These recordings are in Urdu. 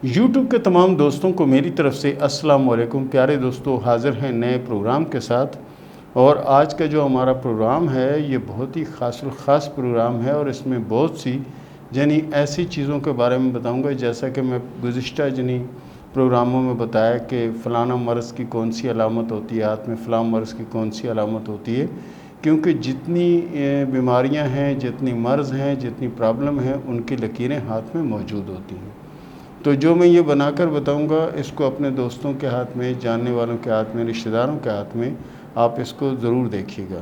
YouTube کے تمام دوستوں کو میری طرف سے السلام علیکم۔ پیارے دوستو، حاضر ہیں نئے پروگرام کے ساتھ، اور آج کا جو ہمارا پروگرام ہے یہ بہت ہی خاص پروگرام ہے، اور اس میں بہت سی ایسی چیزوں کے بارے میں بتاؤں گا، جیسا کہ میں گزشتہ پروگراموں میں بتایا کہ فلانا مرض کی کون سی علامت ہوتی ہے، ہاتھ میں فلاں مرض کی کون سی علامت ہوتی ہے، کیونکہ جتنی بیماریاں ہیں، جتنی مرض ہیں، جتنی پرابلم ہیں، ان کی لکیریں ہاتھ میں موجود ہوتی ہیں۔ تو جو میں یہ بنا کر بتاؤں گا، اس کو اپنے دوستوں کے ہاتھ میں، جاننے والوں کے ہاتھ میں، رشتہ داروں کے ہاتھ میں آپ اس کو ضرور دیکھیے گا،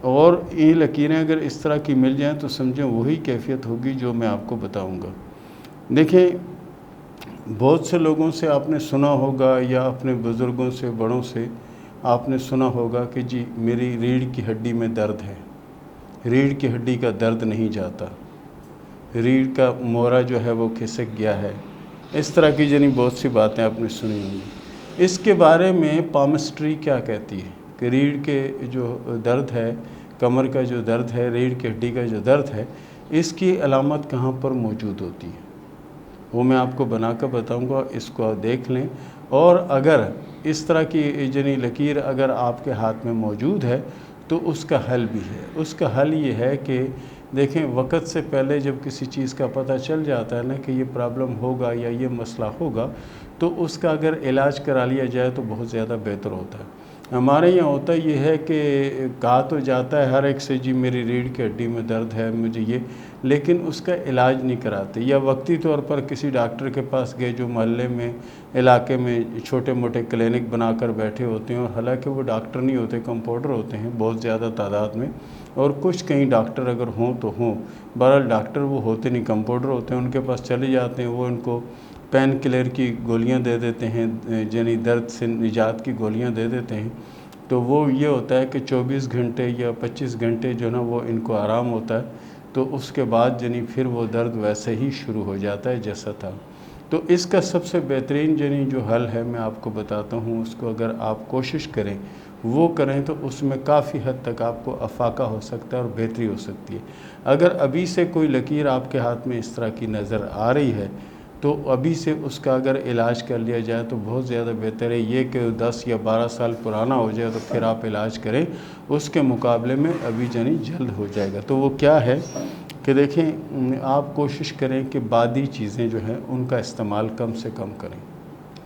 اور یہ لکیریں اگر اس طرح کی مل جائیں تو سمجھیں وہی کیفیت ہوگی جو میں آپ کو بتاؤں گا۔ دیکھیں، بہت سے لوگوں سے آپ نے سنا ہوگا، یا اپنے بزرگوں سے، بڑوں سے آپ نے سنا ہوگا کہ جی میری ریڑھ کی ہڈی میں درد ہے، ریڑھ کی ہڈی کا درد نہیں جاتا، ریڑھ کا مورا جو ہے وہ کھسک گیا ہے، اس طرح کی بہت سی باتیں آپ نے سنی ہوں گی۔ اس کے بارے میں پامسٹری کیا کہتی ہے کہ ریڑھ کے جو درد ہے، کمر کا جو درد ہے، ریڑھ کی ہڈی کا جو درد ہے، اس کی علامت کہاں پر موجود ہوتی ہے، وہ میں آپ کو بنا کر بتاؤں گا۔ اس کو دیکھ لیں، اور اگر اس طرح کی لکیر اگر آپ کے ہاتھ میں موجود ہے تو اس کا حل بھی ہے۔ اس کا حل یہ ہے کہ دیکھیں، وقت سے پہلے جب کسی چیز کا پتہ چل جاتا ہے نا کہ یہ پرابلم ہوگا یا یہ مسئلہ ہوگا، تو اس کا اگر علاج کرا لیا جائے تو بہت زیادہ بہتر ہوتا ہے۔ ہمارے یہاں ہوتا یہ ہے کہ کہا تو جاتا ہے ہر ایک سے جی میری ریڑھ کی ہڈی میں درد ہے، مجھے یہ، لیکن اس کا علاج نہیں کراتے، یا وقتی طور پر کسی ڈاکٹر کے پاس گئے جو محلے میں، علاقے میں چھوٹے موٹے کلینک بنا کر بیٹھے ہوتے ہیں، اور حالانکہ وہ ڈاکٹر نہیں ہوتے، کمپاؤنڈر ہوتے ہیں بہت زیادہ تعداد میں، اور کچھ کہیں ڈاکٹر اگر ہوں تو ہوں، بہرحال ڈاکٹر وہ ہوتے نہیں، کمپاؤنڈر ہوتے ہیں، ان کے پاس چلے جاتے ہیں، وہ ان کو پین کلر کی گولیاں دے دیتے ہیں، درد سے نجات کی گولیاں دے دیتے ہیں، تو وہ یہ ہوتا ہے کہ 24 گھنٹے یا 25 گھنٹے وہ ان کو آرام ہوتا ہے، تو اس کے بعد پھر وہ درد ویسے ہی شروع ہو جاتا ہے جیسا تھا۔ تو اس کا سب سے بہترین جو حل ہے میں آپ کو بتاتا ہوں، اس کو اگر آپ کوشش کریں، وہ کریں، تو اس میں کافی حد تک آپ کو افاقہ ہو سکتا ہے اور بہتری ہو سکتی ہے۔ اگر ابھی سے کوئی لکیر آپ کے ہاتھ میں اس طرح کی نظر آ رہی ہے، تو ابھی سے اس کا اگر علاج کر لیا جائے تو بہت زیادہ بہتر ہے۔ یہ کہ 10 یا 12 سال پرانا ہو جائے تو پھر آپ علاج کریں، اس کے مقابلے میں ابھی جلد ہو جائے گا۔ تو وہ کیا ہے کہ دیکھیں، آپ کوشش کریں کہ بادی چیزیں جو ہیں ان کا استعمال کم سے کم کریں،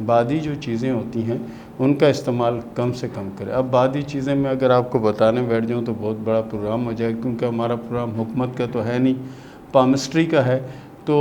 بادی جو چیزیں ہوتی ہیں ان کا استعمال کم سے کم کریں۔ اب بادی چیزیں میں اگر آپ کو بتانے بیٹھ جاؤں تو بہت بڑا پروگرام ہو جائے، کیونکہ ہمارا پروگرام حکمت کا تو ہے نہیں، پامسٹری کا ہے، تو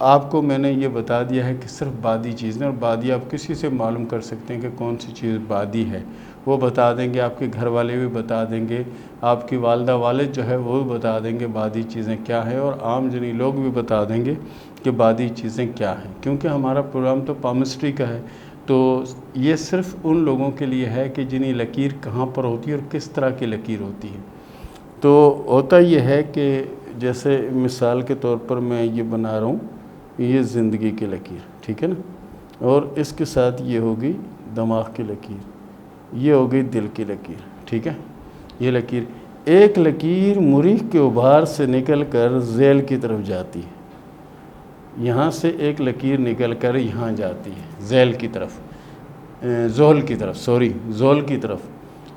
آپ کو میں نے یہ بتا دیا ہے کہ صرف بادی چیزیں، اور بادی آپ کسی سے معلوم کر سکتے ہیں کہ کون سی چیز بادی ہے، وہ بتا دیں گے، آپ کے گھر والے بھی بتا دیں گے، آپ کی والدہ والد جو ہے وہ بھی بتا دیں گے بادی چیزیں کیا ہیں، اور عام لوگ بھی بتا دیں گے کہ بادی چیزیں کیا ہیں، کیونکہ ہمارا پروگرام تو پامسٹری کا ہے۔ تو یہ صرف ان لوگوں کے لیے ہے کہ لکیر کہاں پر ہوتی ہے اور کس طرح کی لکیر ہوتی ہے۔ تو ہوتا یہ ہے کہ جیسے مثال کے طور پر میں یہ بنا رہا ہوں، یہ زندگی کی لکیر، ٹھیک ہے نا، اور اس کے ساتھ یہ ہوگی دماغ کی لکیر، یہ ہوگی دل کی لکیر، ٹھیک ہے۔ یہ لکیر، ایک لکیر مریخ کے ابھار سے نکل کر ذیل کی طرف جاتی ہے، یہاں سے ایک لکیر نکل کر یہاں جاتی ہے، ذیل کی طرف، زحل کی طرف،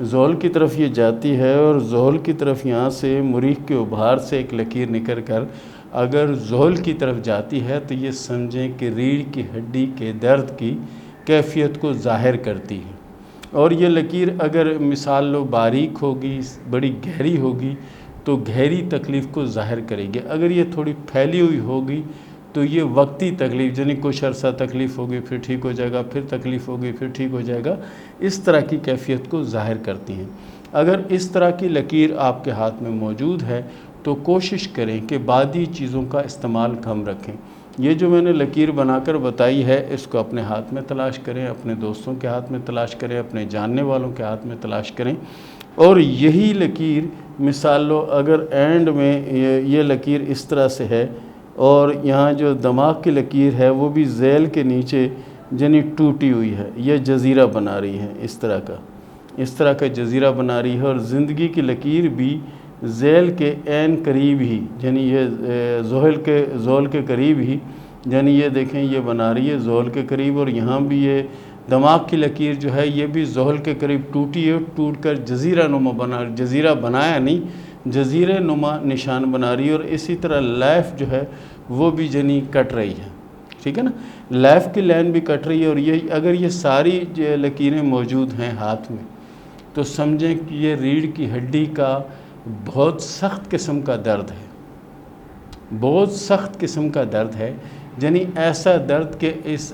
زحل کی طرف یہ جاتی ہے، اور زحل کی طرف یہاں سے مریخ کے ابھار سے ایک لکیر نکل کر اگر زحل کی طرف جاتی ہے تو یہ سمجھیں کہ ریڑھ کی ہڈی کے درد کی کیفیت کو ظاہر کرتی ہے۔ اور یہ لکیر اگر مثال لو باریک ہوگی، بڑی گہری ہوگی، تو گہری تکلیف کو ظاہر کرے گی۔ اگر یہ تھوڑی پھیلی ہوئی ہوگی تو یہ وقتی تکلیف، کچھ عرصہ تکلیف ہوگی، پھر ٹھیک ہو جائے گا، پھر تکلیف ہوگی، پھر ٹھیک ہو جائے گا، اس طرح کی کیفیت کو ظاہر کرتی ہیں۔ اگر اس طرح کی لکیر آپ کے ہاتھ میں موجود ہے تو کوشش کریں کہ بادی چیزوں کا استعمال کم رکھیں۔ یہ جو میں نے لکیر بنا کر بتائی ہے، اس کو اپنے ہاتھ میں تلاش کریں، اپنے دوستوں کے ہاتھ میں تلاش کریں، اپنے جاننے والوں کے ہاتھ میں تلاش کریں، اور یہی لکیر مثال لو اگر اینڈ میں یہ لکیر اس طرح سے ہے، اور یہاں جو دماغ کی لکیر ہے وہ بھی ذیل کے نیچے ٹوٹی ہوئی ہے، یہ جزیرہ بنا رہی ہے، اس طرح کا جزیرہ بنا رہی ہے، اور زندگی کی لکیر بھی ذیل کے عین قریب ہی، یہ زحل کے قریب ہی یعنی یہ دیکھیں یہ بنا رہی ہے زول کے قریب، اور یہاں بھی یہ دماغ کی لکیر جو ہے یہ بھی زحل کے قریب ٹوٹی ہے، ٹوٹ کر جزیرہ نما جزیرہ بنایا نہیں، جزیرے نما نشان بنا رہی ہے، اور اسی طرح لیف جو ہے وہ بھی جنی کٹ رہی ہے، ٹھیک ہے نا، لیف کی لائن بھی کٹ رہی ہے، اور یہ اگر یہ ساری لکیریں موجود ہیں ہاتھ میں تو سمجھیں کہ یہ ریڑھ کی ہڈی کا بہت سخت قسم کا درد ہے، بہت سخت قسم کا درد ہے، یعنی ایسا درد کہ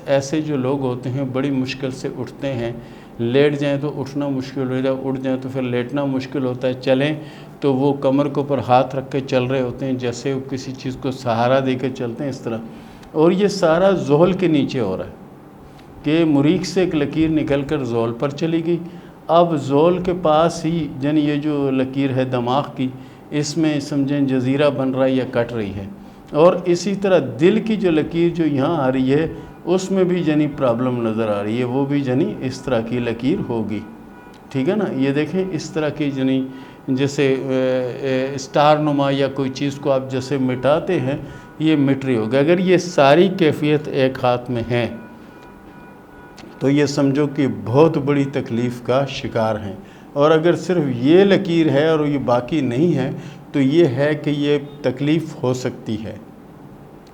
ایسے جو لوگ ہوتے ہیں بڑی مشکل سے اٹھتے ہیں، لیٹ جائیں تو اٹھنا مشکل ہو جائے، اٹھ جائیں تو پھر لیٹنا مشکل ہوتا ہے، چلیں تو وہ کمر کے اوپر ہاتھ رکھ کے چل رہے ہوتے ہیں جیسے وہ کسی چیز کو سہارا دے کے چلتے ہیں اس طرح، اور یہ سارا زحل کے نیچے ہو رہا ہے کہ مریخ سے ایک لکیر نکل کر زحل پر چلی گئی، اب زحل کے پاس ہی یعنی یہ جو لکیر ہے دماغ کی اس میں سمجھیں جزیرہ بن رہا ہے یا کٹ رہی ہے، اور اسی طرح دل کی جو لکیر جو یہاں آ رہی ہے اس میں بھی جنی پرابلم نظر آ رہی ہے، وہ بھی جنی اس طرح کی لکیر ہوگی، ٹھیک ہے نا، یہ دیکھیں اس طرح کی جنی جیسے اسٹار نما یا کوئی چیز کو آپ جیسے مٹاتے ہیں یہ مٹ رہی ہوگی۔ اگر یہ ساری کیفیت ایک ہاتھ میں ہیں تو یہ سمجھو کہ بہت بڑی تکلیف کا شکار ہیں، اور اگر صرف یہ لکیر ہے اور یہ باقی نہیں ہے تو یہ ہے کہ یہ تکلیف ہو سکتی ہے،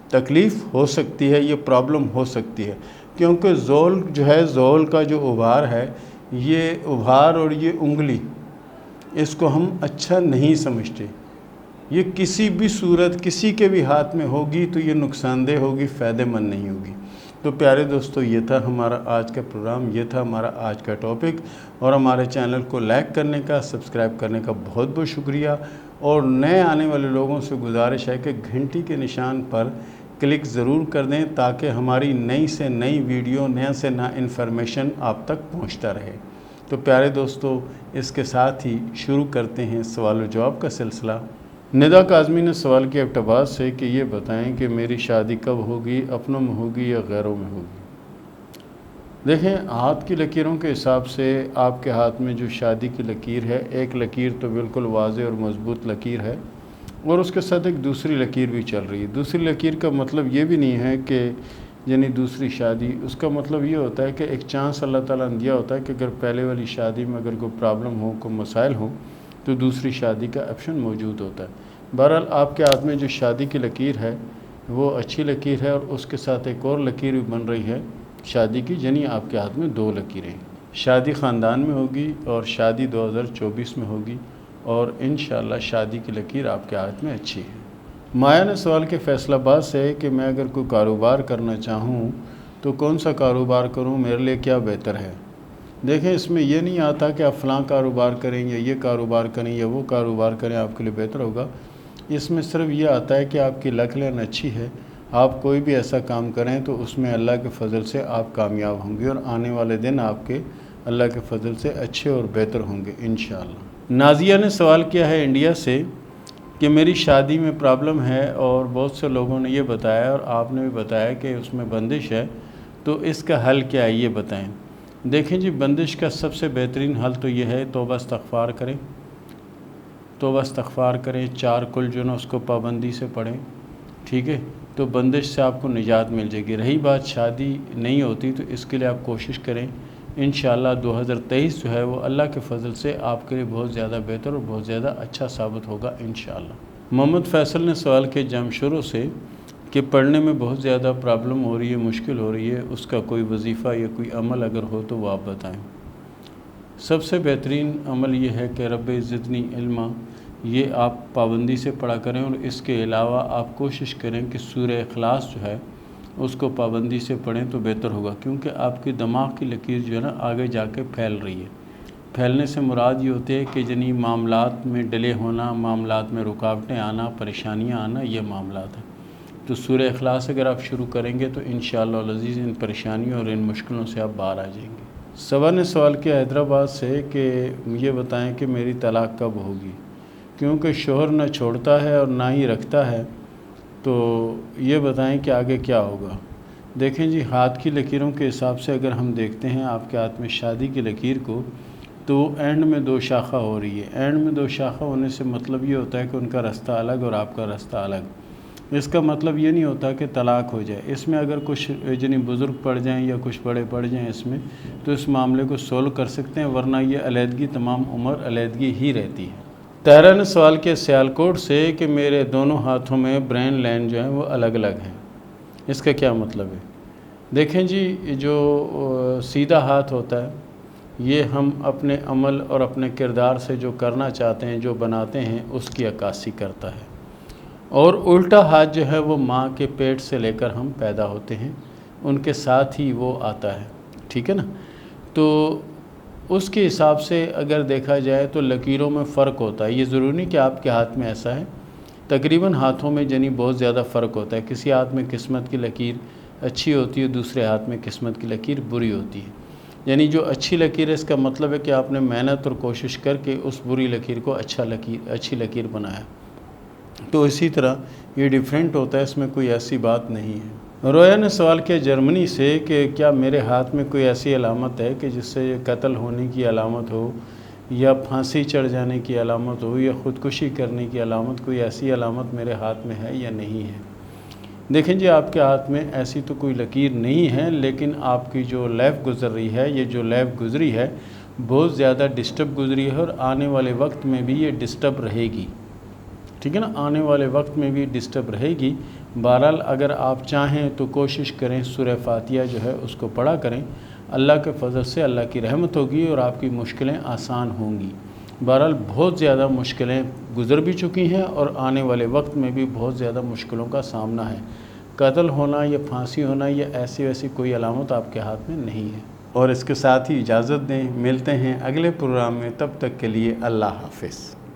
تکلیف ہو سکتی ہے، یہ پرابلم ہو سکتی ہے، کیونکہ زحل جو ہے زحل کا جو ابھار ہے یہ ابھار اور یہ انگلی اس کو ہم اچھا نہیں سمجھتے، یہ کسی بھی صورت کسی کے بھی ہاتھ میں ہوگی تو یہ نقصان دہ ہوگی، فائدہ مند نہیں ہوگی۔ تو پیارے دوستو یہ تھا ہمارا آج کا پروگرام، یہ تھا ہمارا آج کا ٹاپک، اور ہمارے چینل کو لائک کرنے کا سبسکرائب کرنے کا بہت بہت شکریہ، اور نئے آنے والے لوگوں سے گزارش ہے کہ گھنٹی کے نشان پر کلک ضرور کر دیں تاکہ ہماری نئی سے نئی ویڈیو نیا سے نیا انفارمیشن آپ تک پہنچتا رہے۔ تو پیارے دوستو اس کے ساتھ ہی شروع کرتے ہیں سوال و جواب کا سلسلہ۔ ندا کاظمی نے سوال کیا اقتباس سے کہ یہ بتائیں کہ میری شادی کب ہوگی، اپنوں میں ہوگی یا غیروں میں ہوگی؟ دیکھیں ہاتھ کی لکیروں کے حساب سے آپ کے ہاتھ میں جو شادی کی لکیر ہے، ایک لکیر تو بالکل واضح اور مضبوط لکیر ہے، اور اس کے ساتھ ایک دوسری لکیر بھی چل رہی ہے۔ دوسری لکیر کا مطلب یہ بھی نہیں ہے کہ یعنی دوسری شادی، اس کا مطلب یہ ہوتا ہے کہ ایک چانس اللہ تعالیٰ نے دیا ہوتا ہے کہ اگر پہلے والی شادی میں اگر کوئی پرابلم ہو، کوئی مسائل ہوں تو دوسری شادی کا آپشن موجود ہوتا ہے۔ بہرحال آپ کے ہاتھ میں جو شادی کی لکیر ہے وہ اچھی لکیر ہے، اور اس کے ساتھ ایک اور لکیر بھی بن رہی ہے شادی کی، یعنی آپ کے ہاتھ میں 2 لکیریں، شادی خاندان میں ہوگی اور شادی 2024 میں ہوگی، اور انشاءاللہ شادی کی لکیر آپ کے ہاتھ میں اچھی ہے۔ مایا نے سوال کے فیصلہ آباد سے کہ میں اگر کوئی کاروبار کرنا چاہوں تو کون سا کاروبار کروں، میرے لیے کیا بہتر ہے؟ دیکھیں اس میں یہ نہیں آتا کہ آپ فلاں کاروبار کریں یا یہ کاروبار کریں یا وہ کاروبار کریں آپ کے لیے بہتر ہوگا، اس میں صرف یہ آتا ہے کہ آپ کی لک لائن اچھی ہے، آپ کوئی بھی ایسا کام کریں تو اس میں اللہ کے فضل سے آپ کامیاب ہوں گے، اور آنے والے دن آپ کے اللہ کے فضل سے اچھے اور بہتر ہوں گے انشاءاللہ۔ نازیہ نے سوال کیا ہے انڈیا سے کہ میری شادی میں پرابلم ہے، اور بہت سے لوگوں نے یہ بتایا اور آپ نے بھی بتایا کہ اس میں بندش ہے، تو اس کا حل کیا ہے یہ بتائیں۔ دیکھیں جی بندش کا سب سے بہترین حل تو یہ ہے توبہ استغفار کریں، توبہ استغفار کریں، 4 کل جو نا اس کو پابندی سے پڑھیں، ٹھیک ہے، تو بندش سے آپ کو نجات مل جائے گی۔ رہی بات شادی نہیں ہوتی تو اس کے لیے آپ کوشش کریں، انشاءاللہ 2023 جو ہے وہ اللہ کے فضل سے آپ کے لیے بہت زیادہ بہتر اور بہت زیادہ اچھا ثابت ہوگا انشاءاللہ۔ محمد فیصل نے سوال کیا جمشوروں سے کہ پڑھنے میں بہت زیادہ پرابلم ہو رہی ہے، مشکل ہو رہی ہے، اس کا کوئی وظیفہ یا کوئی عمل اگر ہو تو وہ آپ بتائیں۔ سب سے بہترین عمل یہ ہے کہ رب زدنی علما، یہ آپ پابندی سے پڑھا کریں، اور اس کے علاوہ آپ کوشش کریں کہ سورہ اخلاص جو ہے اس کو پابندی سے پڑھیں تو بہتر ہوگا، کیونکہ آپ کی دماغ کی لکیر جو ہے نا آگے جا کے پھیل رہی ہے۔ پھیلنے سے مراد یہ ہوتے ہے کہ جنہیں معاملات میں ڈلے ہونا، معاملات میں رکاوٹیں آنا، پریشانیاں آنا، یہ معاملات ہیں۔ تو سورہ اخلاص اگر آپ شروع کریں گے تو انشاءاللہ العزیز ان پریشانیوں اور ان مشکلوں سے آپ باہر آ جائیں گے۔ صبا نے سوال کیا حیدرآباد سے کہ یہ بتائیں کہ میری طلاق کب ہوگی، کیونکہ شوہر نہ چھوڑتا ہے اور نہ ہی رکھتا ہے، تو یہ بتائیں کہ آگے کیا ہوگا۔ دیکھیں جی ہاتھ کی لکیروں کے حساب سے اگر ہم دیکھتے ہیں آپ کے ہاتھ میں شادی کی لکیر کو، تو اینڈ میں 2 شاخہ ہو رہی ہے۔ اینڈ میں 2 شاخہ ہونے سے مطلب یہ ہوتا ہے کہ ان کا راستہ الگ اور آپ کا راستہ الگ، اس کا مطلب یہ نہیں ہوتا کہ طلاق ہو جائے، اس میں اگر کچھ یعنی بزرگ پڑ جائیں یا کچھ بڑے پڑ جائیں اس میں، تو اس معاملے کو سولو کر سکتے ہیں، ورنہ یہ علیحدگی تمام عمر علیحدگی ہی رہتی ہے۔ طاہرہ نے سوال کیا سیالکوٹ سے کہ میرے دونوں ہاتھوں میں برین لین جو ہیں وہ الگ الگ ہیں، اس کا کیا مطلب ہے؟ دیکھیں جی، جو سیدھا ہاتھ ہوتا ہے یہ ہم اپنے عمل اور اپنے کردار سے جو کرنا چاہتے ہیں، جو بناتے ہیں، اس کی عکاسی کرتا ہے، اور الٹا ہاتھ جو ہے وہ ماں کے پیٹ سے لے کر ہم پیدا ہوتے ہیں، ان کے ساتھ ہی وہ آتا ہے، ٹھیک ہے نا؟ تو اس کے حساب سے اگر دیکھا جائے تو لکیروں میں فرق ہوتا ہے، یہ ضروری نہیں کہ آپ کے ہاتھ میں ایسا ہے، تقریباً ہاتھوں میں یعنی بہت زیادہ فرق ہوتا ہے، کسی ہاتھ میں قسمت کی لکیر اچھی ہوتی ہے، دوسرے ہاتھ میں قسمت کی لکیر بری ہوتی ہے، یعنی جو اچھی لکیر ہے اس کا مطلب ہے کہ آپ نے محنت اور کوشش کر کے اس بری لکیر کو اچھی لکیر بنایا، تو اسی طرح یہ ڈیفرنٹ ہوتا ہے، اس میں کوئی ایسی بات نہیں ہے۔ رویا نے سوال کیا جرمنی سے کہ کیا میرے ہاتھ میں کوئی ایسی علامت ہے کہ جس سے یہ قتل ہونے کی علامت ہو یا پھانسی چڑھ جانے کی علامت ہو یا خودکشی کرنے کی علامت، کوئی ایسی علامت میرے ہاتھ میں ہے یا نہیں ہے؟ دیکھیں جی، آپ کے ہاتھ میں ایسی تو کوئی لکیر نہیں ہے، لیکن آپ کی جو لائف گزر رہی ہے، یہ جو لائف گزری ہے بہت زیادہ ڈسٹرب گزری ہے، اور آنے والے وقت میں بھی یہ ڈسٹرب رہے گی، ٹھیک ہے نا؟ آنے والے وقت میں بھی ڈسٹرب رہے گی۔ بہرحال اگر آپ چاہیں تو کوشش کریں سورہ فاتحہ جو ہے اس کو پڑھا کریں، اللہ کے فضل سے اللہ کی رحمت ہوگی اور آپ کی مشکلیں آسان ہوں گی۔ بہرحال بہت زیادہ مشکلیں گزر بھی چکی ہیں اور آنے والے وقت میں بھی بہت زیادہ مشکلوں کا سامنا ہے، قتل ہونا یا پھانسی ہونا یا ایسی ویسی کوئی علامت آپ کے ہاتھ میں نہیں ہے۔ اور اس کے ساتھ ہی اجازت دیں، ملتے ہیں اگلے پروگرام میں، تب تک کے لیے اللہ حافظ۔